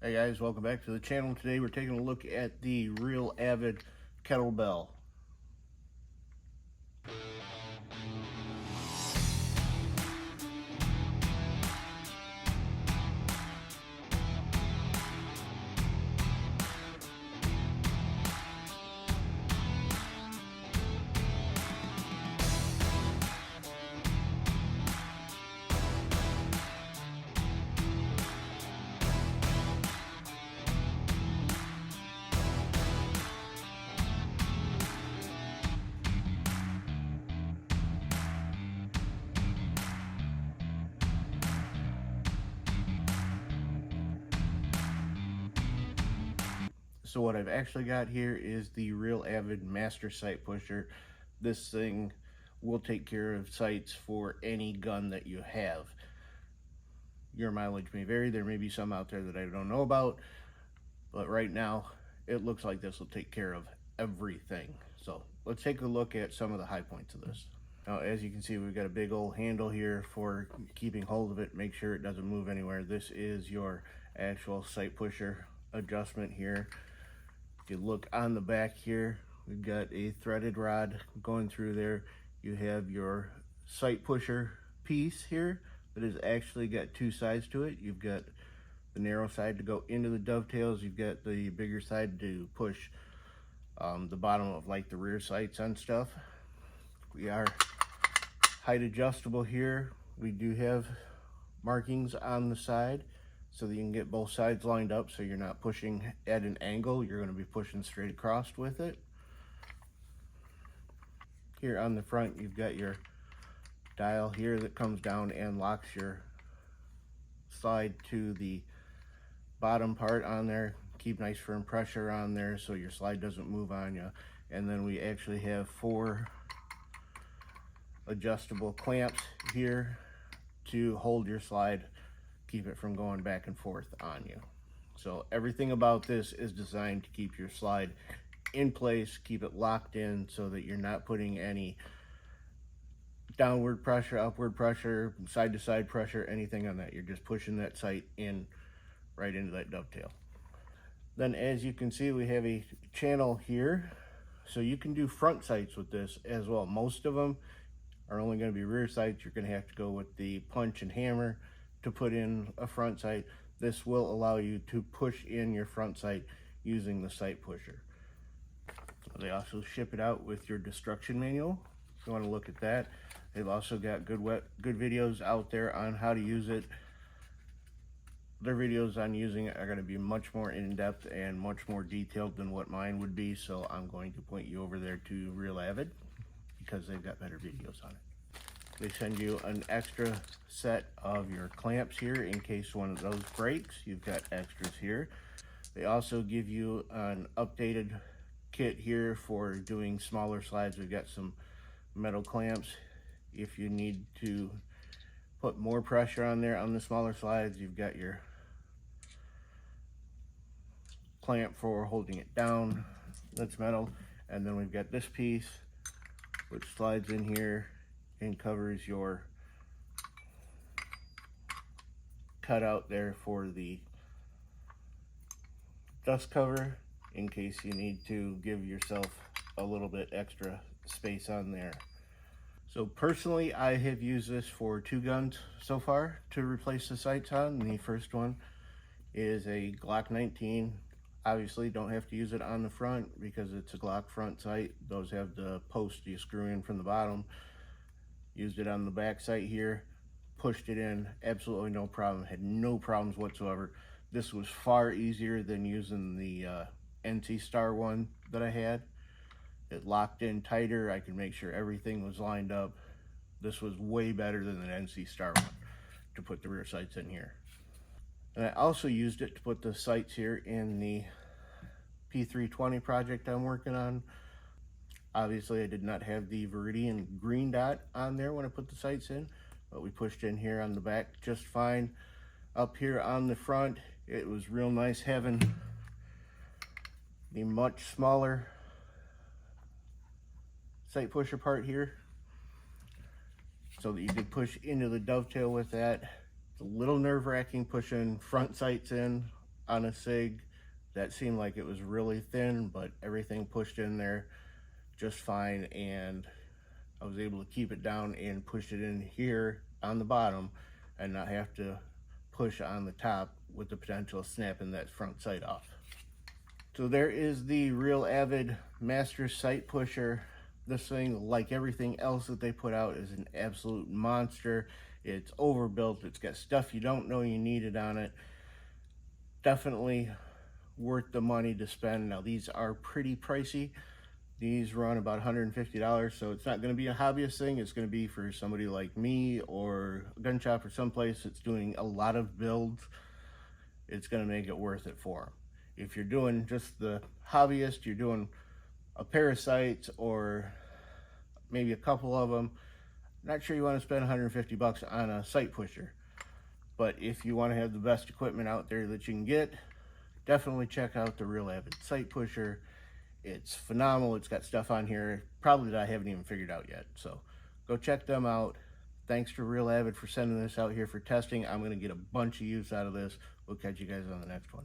Hey guys, welcome back to the channel. Today we're taking a look at the real Avid kettlebell. So what I've actually got here is the real Avid Master Sight Pusher. This thing will take care of sights for any gun that you have. Your mileage may vary. There may be some out there that I don't know about, but right now it looks like this will take care of everything. So let's take a look at some of the high points of this. Now, as you can see, we've got a big old handle here for keeping hold of it, make sure it doesn't move anywhere. This is your actual sight pusher adjustment here. If you look on the back here, we've got a threaded rod going through there. You have your sight pusher piece here that has actually got two sides to it. You've got the narrow side to go into the dovetails. You've got the bigger side to push the bottom of like the rear sights on stuff. We are height adjustable here. We do have markings on the side so that you can get both sides lined up, so you're not pushing at an angle, you're going to be pushing straight across with it. Here on the front, you've got your dial here that comes down and locks your slide to the bottom part on there. Keep nice firm pressure on there so your slide doesn't move on you. And then we actually have 4 adjustable clamps here to hold your slide, keep it from going back and forth on you. So everything about this is designed to keep your slide in place, keep it locked in so that you're not putting any downward pressure, upward pressure, side to side pressure, anything on that. You're just pushing that sight in right into that dovetail. Then as you can see, we have a channel here, so you can do front sights with this as well. Most of them are only going to be rear sights. You're going to have to go with the punch and hammer to put in a front sight. This will allow you to push in your front sight using the sight pusher. They also ship it out with your destruction manual if you want to look at that. They've also got good videos out there on how to use it. Their videos on using it are going to be much more in-depth and much more detailed than what mine would be, so I'm going to point you over there to Real Avid because they've got better videos on it. They send you an extra set of your clamps here in case one of those breaks. You've got extras here. They also give you an updated kit here for doing smaller slides. We've got some metal clamps. If you need to put more pressure on there on the smaller slides, you've got your clamp for holding it down. That's metal. And then we've got this piece which slides in here and covers your cutout there for the dust cover in case you need to give yourself a little bit extra space on there. So personally, I have used this for 2 guns so far to replace the sights on. The first one is a Glock 19. Obviously don't have to use it on the front because it's a Glock front sight. Those have the post you screw in from the bottom. Used it on the back sight here, pushed it in, absolutely no problem, had no problems whatsoever. This was far easier than using the NC Star one that I had. It locked in tighter, I could make sure everything was lined up. This was way better than the NC Star one to put the rear sights in here. And I also used it to put the sights here in the P320 project I'm working on. Obviously, I did not have the Viridian green dot on there when I put the sights in, but we pushed in here on the back just fine. Up here on the front, it was real nice having the much smaller sight pusher part here so that you could push into the dovetail with that. It's a little nerve-wracking pushing front sights in on a SIG. That seemed like it was really thin, but everything pushed in there just fine, and I was able to keep it down and push it in here on the bottom and not have to push on the top with the potential of snapping that front sight off. So there is the Real Avid Master Sight Pusher. This thing, like everything else that they put out, is an absolute monster. It's overbuilt. It's got stuff you don't know you needed on it. Definitely worth the money to spend. Now, these are pretty pricey. These run about $150, so it's not going to be a hobbyist thing. It's going to be for somebody like me or a gun shop or someplace that's doing a lot of builds. It's going to make it worth it for them. If you're doing just the hobbyist, you're doing a pair of sights or maybe a couple of them, not sure you want to spend 150 bucks on a sight pusher. But if you want to have the best equipment out there that you can get, definitely check out the Real Avid Sight Pusher. It's phenomenal. It's got stuff on here probably that I haven't even figured out yet. So go check them out. Thanks to Real Avid for sending this out here for testing. I'm going to get a bunch of use out of this. We'll catch you guys on the next one.